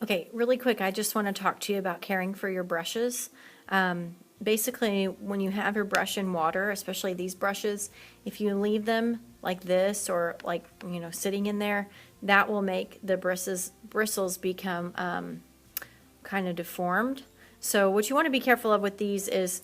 Okay, really quick, I just want to talk to you about caring for your brushes. Basically, when you have your brush in water, especially these brushes, if you leave them like this or like, sitting in there, that will make the bristles become kind of deformed. So what you want to be careful of with these is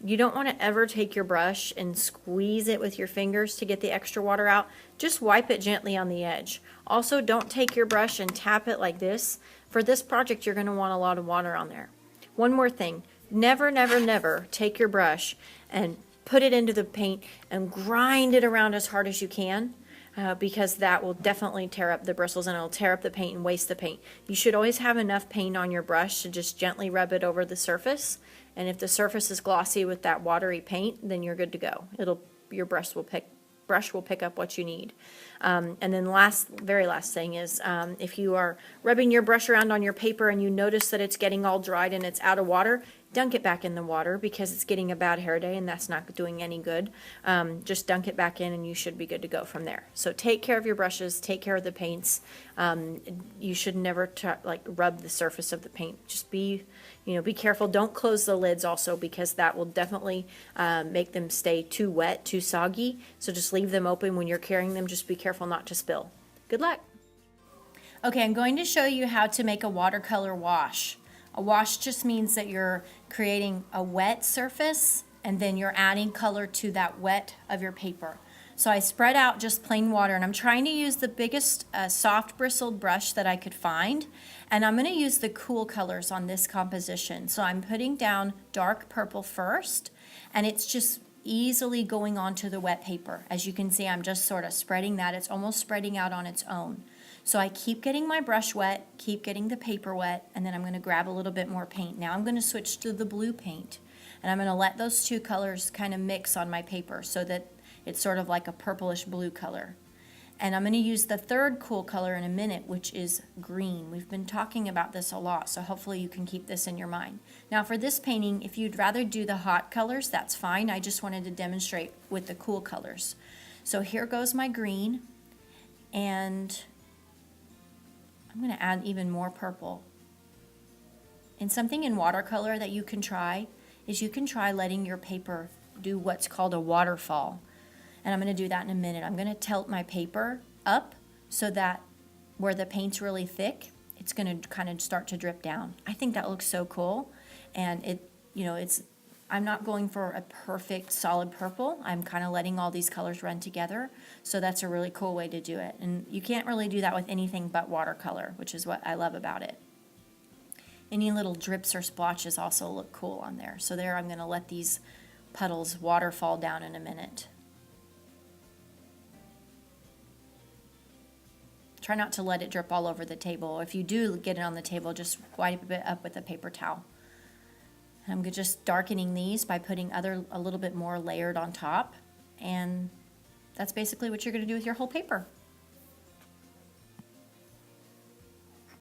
you don't want to ever take your brush and squeeze it with your fingers to get the extra water out. Just wipe it gently on the edge. Also, don't take your brush and tap it like this. For this project, you're going to want a lot of water on there. One more thing. Never, never, never take your brush and put it into the paint and grind it around as hard as you can. Because that will definitely tear up the bristles and it'll tear up the paint and waste the paint. You should always have enough paint on your brush to just gently rub it over the surface. And if the surface is glossy with that watery paint, then you're good to go. Your brush will pick up what you need. And then very last thing is, if you are rubbing your brush around on your paper and you notice that it's getting all dried and it's out of water, dunk it back in the water because it's getting a bad hair day and that's not doing any good. Just dunk it back in and you should be good to go from there. So take care of your brushes, take care of the paints. You should never rub the surface of the paint. Just be careful. Don't close the lids also because that will definitely make them stay too wet, too soggy. So just leave them open when you're carrying them. Just be careful not to spill. Good luck. Okay, I'm going to show you how to make a watercolor wash. A wash just means that you're creating a wet surface and then you're adding color to that wet of your paper. So I spread out just plain water and I'm trying to use the biggest soft bristled brush that I could find, and I'm going to use the cool colors on this composition. So I'm putting down dark purple first and it's just easily going onto the wet paper. As you can see, I'm just sort of spreading that. It's almost spreading out on its own. So I keep getting my brush wet, keep getting the paper wet, and then I'm going to grab a little bit more paint. Now I'm going to switch to the blue paint, and I'm going to let those two colors kind of mix on my paper so that it's sort of like a purplish blue color. And I'm going to use the third cool color in a minute, which is green. We've been talking about this a lot, so hopefully you can keep this in your mind. Now for this painting, if you'd rather do the hot colors, that's fine. I just wanted to demonstrate with the cool colors. So here goes my green, and I'm going to add even more purple. And something in watercolor that you can try is you can try letting your paper do what's called a waterfall. And I'm going to do that in a minute. I'm going to tilt my paper up so that where the paint's really thick, it's going to kind of start to drip down. I think that looks so cool. And I'm not going for a perfect solid purple. I'm kind of letting all these colors run together. So that's a really cool way to do it. And you can't really do that with anything but watercolor, which is what I love about it. Any little drips or splotches also look cool on there. So there, I'm going to let these puddles waterfall down in a minute. Try not to let it drip all over the table. If you do get it on the table, just wipe it up with a paper towel. I'm just darkening these by putting a little bit more layered on top, and that's basically what you're going to do with your whole paper.